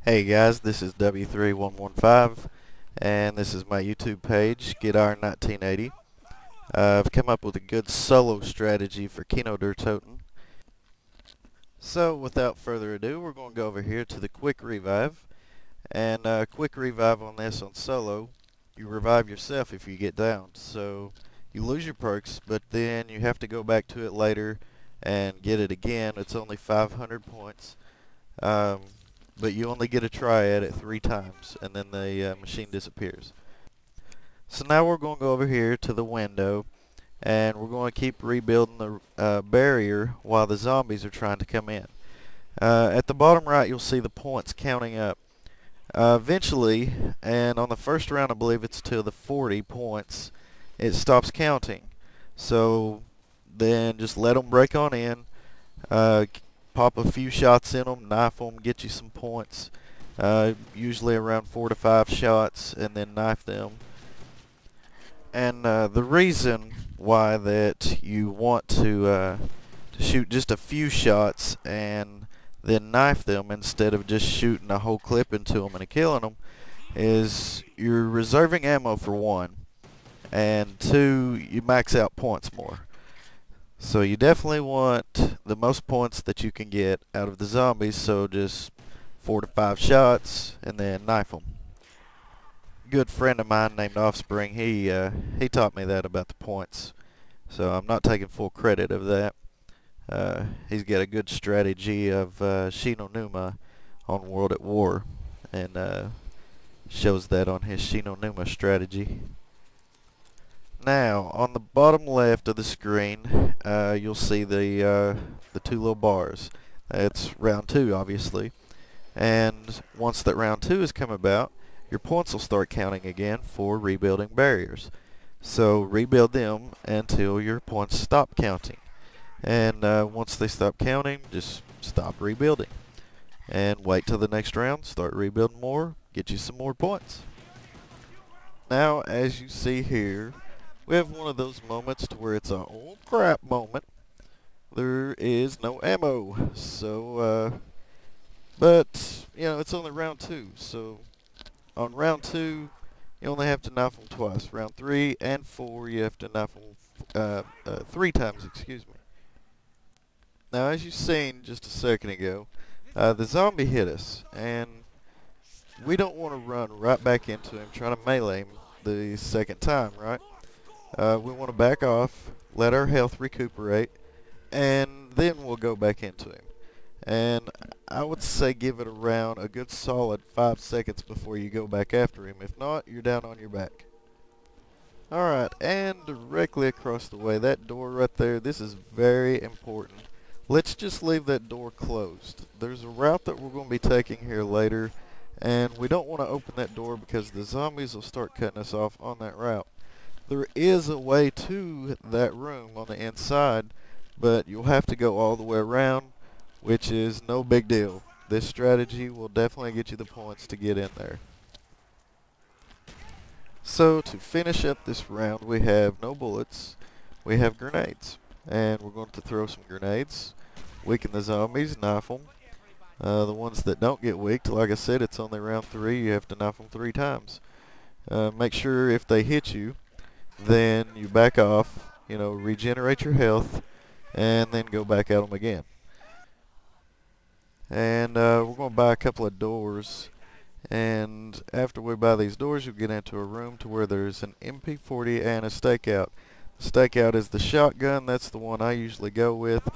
Hey guys, this is W3115 and this is my YouTube page, Get Iron 1980. I've come up with a good solo strategy for kino toten. So without further ado, we're going to go over here to the quick revive. And quick revive on this on solo, you revive yourself if you get down. So you lose your perks, but then you have to go back to it later and get it again. It's only 500 points. But you only get a try at it 3 times, and then the machine disappears. So now we're going to go over here to the window, and we're going to keep rebuilding the barrier while the zombies are trying to come in. At the bottom right, you'll see the points counting up. Eventually, and on the first round I believe it's till the 40 points, it stops counting. So then just let them break on in. Pop a few shots in them, knife them, get you some points. Usually around 4 to 5 shots, and then knife them. And the reason why that you want to shoot just a few shots and then knife them instead of just shooting a whole clip into them and killing them is you're reserving ammo for 1, and 2, you max out points more. So you definitely want the most points that you can get out of the zombies, so just 4 to 5 shots and then knife them. Good friend of mine named Offspring, he taught me that about the points, so I'm not taking full credit of that. He's got a good strategy of Shinonuma on World at War, and shows that on his Shinonuma strategy. Now, on the bottom left of the screen, you'll see the 2 little bars. That's round 2, obviously. And once that round 2 has come about, your points will start counting again for rebuilding barriers. So rebuild them until your points stop counting. And once they stop counting, just stop rebuilding. And wait till the next round, start rebuilding more, get you some more points. Now, as you see here, we have one of those moments to where it's a oh crap moment. There is no ammo, so but you know, it's only round 2, so on round 2 you only have to knife them twice. Round 3 and 4 you have to knife them 3 times, excuse me. Now, as you seen just a second ago, the zombie hit us, and we don't want to run right back into him trying to melee him the second time, right? We want to back off, let our health recuperate, and then we'll go back into him. And I would say give it around a good solid 5 seconds before you go back after him. If not, you're down on your back. Alright, and directly across the way, that door right there, this is very important. Let's just leave that door closed. There's a route that we're going to be taking here later, and we don't want to open that door because the zombies will start cutting us off on that route. There is a way to that room on the inside, but you'll have to go all the way around, which is no big deal. This strategy will definitely get you the points to get in there. So to finish up this round, we have no bullets, we have grenades, and we're going to throw some grenades, weaken the zombies, knife them. The ones that don't get weaked, like I said, it's only round 3, you have to knife them 3 times. Make sure if they hit you, then you back off, you know, regenerate your health, and then go back at them again. And we're going to buy a couple of doors, and after we buy these doors, you'll get into a room to where there's an MP40 and a stakeout. The stakeout is the shotgun, that's the one I usually go with.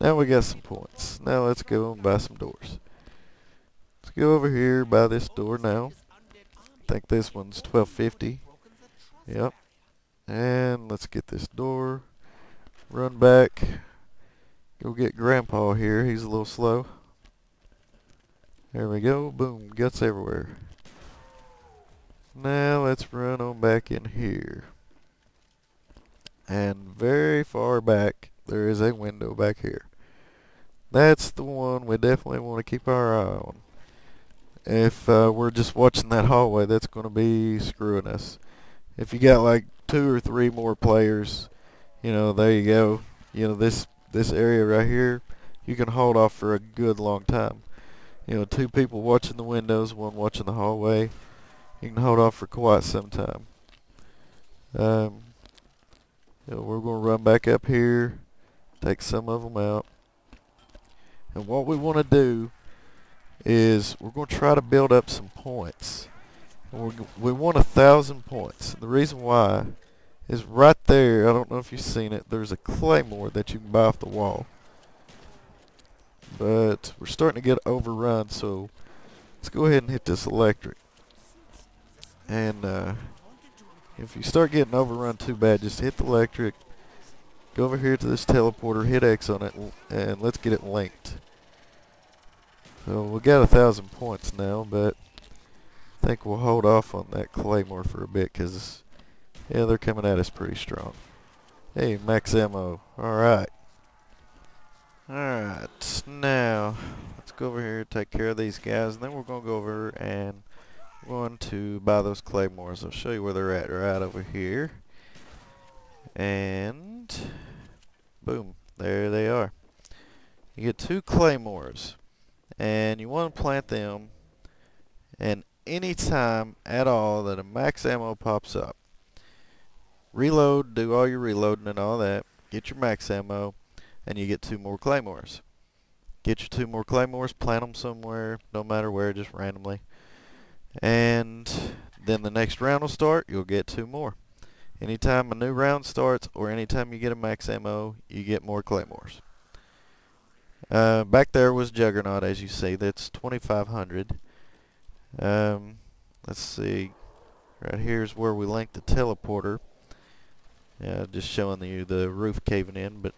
Now we got some points. Now let's go and buy some doors. Let's go over here, buy this door now. I think this one's $12.50. Yep. And let's get this door. Run back. Go get Grandpa here. He's a little slow. There we go. Boom. Guts everywhere. Now let's run on back in here. And very far back, there is a window back here. That's the one we definitely want to keep our eye on. If we're just watching that hallway, that's going to be screwing us. If you got like 2 or 3 more players, you know, there you go. You know, this area right here, you can hold off for a good long time. two people watching the windows, one watching the hallway. You can hold off for quite some time. We're going to run back up here, take some of them out. And what we want to do is we're going to try to build up some points. We want 1,000 points. The reason why is right there, I don't know if you've seen it, there's a claymore that you can buy off the wall. But we're starting to get overrun, so let's go ahead and hit this electric. And if you start getting overrun too bad, just hit the electric, go over here to this teleporter, hit X on it, and let's get it linked. So we got 1,000 points now, but I think we'll hold off on that claymore for a bit, because yeah, they're coming at us pretty strong. Hey, max ammo. Alright. Alright, now let's go over here and take care of these guys, and then we're going to go over and we're going to buy those claymores. I'll show you where they're at right over here. And boom, there they are. You get 2 claymores, and you want to plant them, and any time at all that a max ammo pops up, reload, do all your reloading and all that, get your max ammo, and you get 2 more claymores. Get your 2 more claymores, plant them somewhere, no matter where, just randomly. And then the next round will start, you'll get 2 more. Anytime a new round starts, or anytime you get a max ammo, you get more claymores. Back there was Juggernaut, as you see, that's 2,500. Let's see, right here's where we link the teleporter. Just showing you the roof caving in, but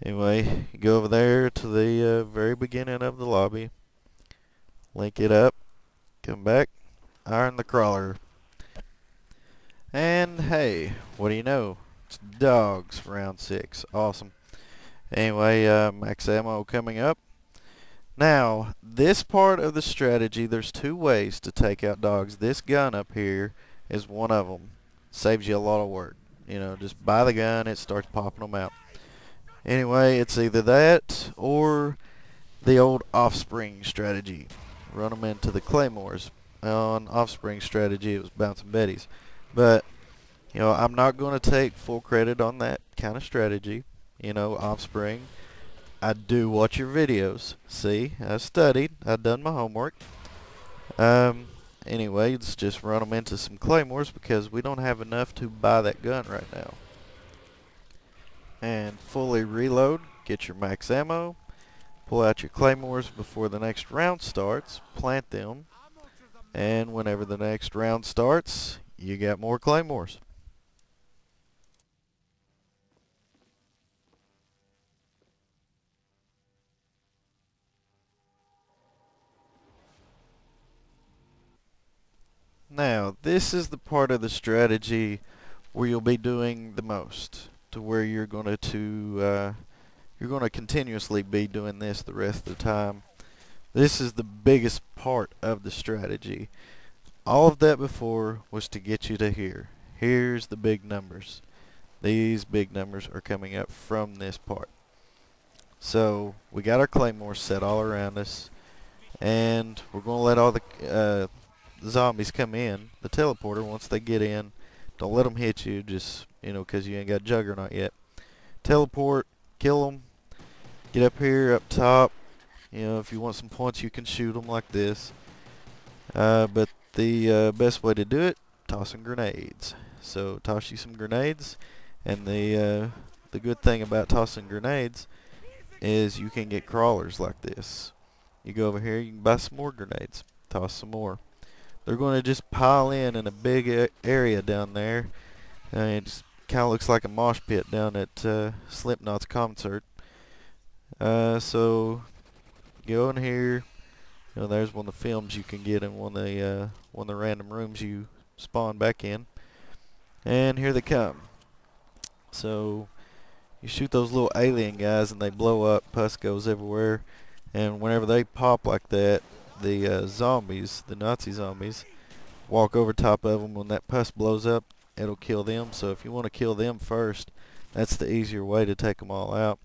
anyway, you go over there to the very beginning of the lobby, link it up, come back, iron the crawler, and hey, what do you know, it's dogs round 6. Awesome. Anyway, max ammo coming up. Now, this part of the strategy, there's 2 ways to take out dogs. This gun up here is one of them. Saves you a lot of work. Just buy the gun, it starts popping them out. Anyway, it's either that or the old offspring strategy. Run them into the claymores. On offspring strategy, it was bouncing betties. But, I'm not going to take full credit on that kind of strategy. Offspring. I do watch your videos. See, I studied. I've done my homework. Anyway, let's just run them into some claymores because we don't have enough to buy that gun right now. And fully reload. Get your max ammo. Pull out your claymores before the next round starts. Plant them. And whenever the next round starts, you got more claymores. Now, this is the part of the strategy where you'll be doing the most, to where you're going to continuously be doing this the rest of the time. This is the biggest part of the strategy. All of that before was to get you to here. Here's the big numbers. These big numbers are coming up from this part. So we got our claymores set all around us, and we're going to let all the zombies come in. The teleporter, once they get in, don't let them hit you, just because you ain't got Juggernaut yet. Teleport, kill them, get up here up top. If you want some points, you can shoot them like this. But the best way to do it, tossing grenades. So toss you some grenades, and the good thing about tossing grenades is you can get crawlers like this. You go over here, you can buy some more grenades, toss some more. They're going to just pile in a big area down there. It kind of looks like a mosh pit down at Slipknot's concert. So go in here. There's one of the films you can get in one of the random rooms you spawn back in. And here they come. So you shoot those little alien guys and they blow up. Pus goes everywhere. And whenever they pop like that, the zombies, the Nazi zombies, walk over top of them. When that pus blows up, it'll kill them. So if you want to kill them first, that's the easier way to take them all out.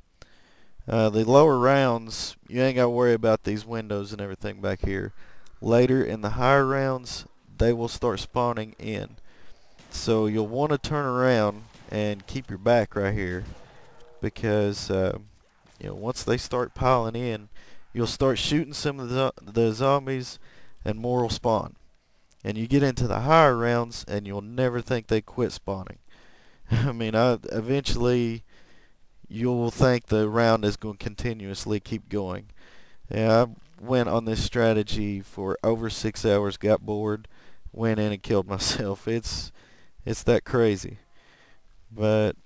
The lower rounds, you ain't got to worry about these windows and everything back here. Later in the higher rounds, they will start spawning in. So you'll want to turn around and keep your back right here, because once they start piling in, you'll start shooting some of the zombies and more will spawn. And you get into the higher rounds and you'll never think they quit spawning. I mean, eventually you'll think the round is going to continuously keep going. Yeah, I went on this strategy for over 6 hours, got bored, went in and killed myself. It's that crazy. But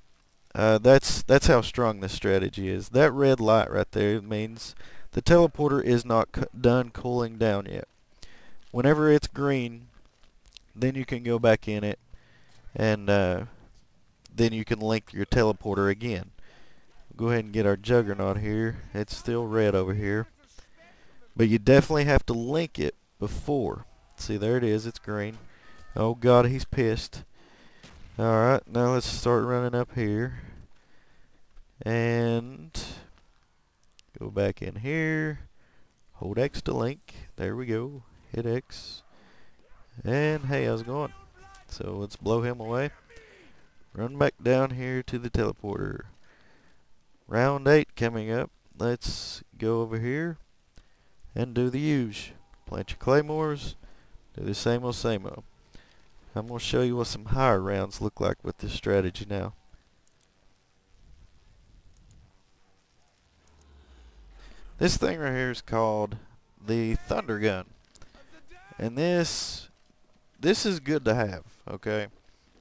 that's how strong this strategy is. That red light right there means the teleporter is not done cooling down yet. Whenever it's green, then you can go back in it, and then you can link your teleporter again. Go ahead and get our juggernaut here. It's still red over here, but you definitely have to link it before. See, there it is, it's green. Oh god, he's pissed. Alright, now let's start running up here and go back in here. Hold X to link. There we go. Hit X. And hey, how's it going? So let's blow him away. Run back down here to the teleporter. Round 8 coming up. Let's go over here and do the usual. Plant your claymores. Do the same old same old. I'm going to show you what some higher rounds look like with this strategy now. This thing right here is called the thunder gun. And this is good to have, okay?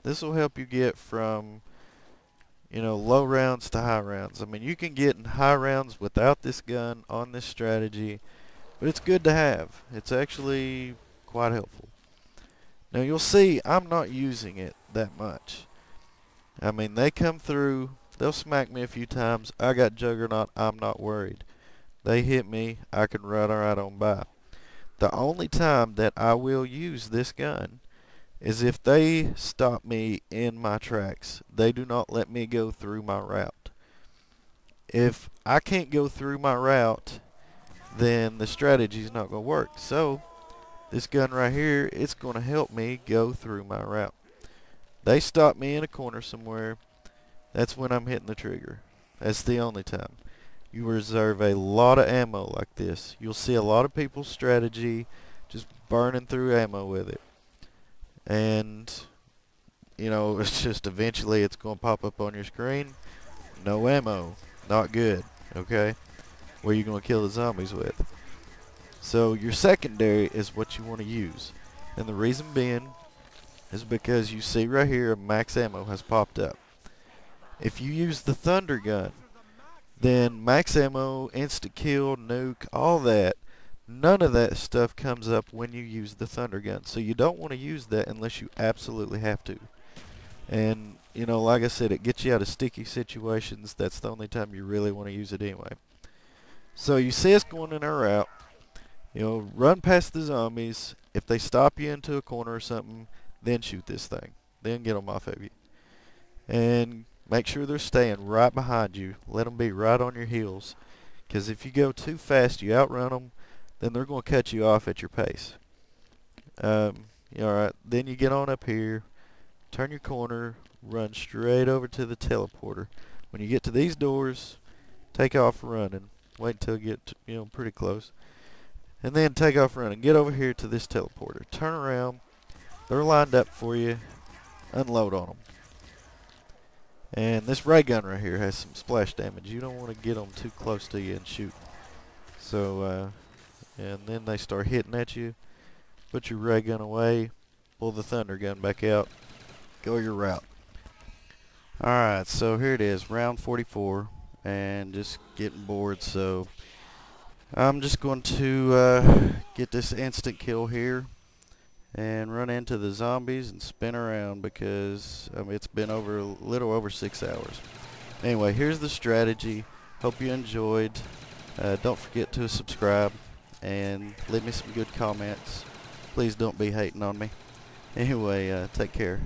This will help you get from, low rounds to high rounds. I mean, you can get in high rounds without this gun on this strategy, but it's good to have. It's actually quite helpful. Now you'll see I'm not using it that much. I mean, they come through, they'll smack me a few times. I got Juggernaut, I'm not worried. They hit me, I can run right on by. The only time that I will use this gun is if they stop me in my tracks. They do not let me go through my route. If I can't go through my route, then the strategy is not going to work. So this gun right here, it's going to help me go through my route. They stop me in a corner somewhere, that's when I'm hitting the trigger. That's the only time. You reserve a lot of ammo like this. You'll see a lot of people's strategy just burning through ammo with it. And, it's just eventually it's going to pop up on your screen. No ammo. Not good. Okay? What are you going to kill the zombies with? So your secondary is what you want to use. And the reason being is because you see right here max ammo has popped up. If you use the thunder gun, then max ammo, insta kill, nuke, all that, none of that stuff comes up when you use the thunder gun. So you don't want to use that unless you absolutely have to. And, like I said, it gets you out of sticky situations. That's the only time you really want to use it anyway. So you see us going in our route. Run past the zombies. If they stop you into a corner or something, then shoot this thing. Then get them off of you. And make sure they're staying right behind you. Let them be right on your heels. Because if you go too fast, you outrun them, then they're going to cut you off at your pace. Alright, then you get on up here, turn your corner, run straight over to the teleporter. When you get to these doors, take off running. Wait until you get pretty close. And then take off running. Get over here to this teleporter. Turn around. They're lined up for you. Unload on them. And this ray gun right here has some splash damage. You don't want to get them too close to you and shoot. So, and then they start hitting at you. Put your ray gun away. Pull the thunder gun back out. Go your route. Alright, so here it is. Round 44. And just getting bored, so I'm just going to get this instant kill here and run into the zombies and spin around because it's been a little over 6 hours. Anyway, here's the strategy. Hope you enjoyed. Don't forget to subscribe and leave me some good comments. Please don't be hating on me. Anyway, take care.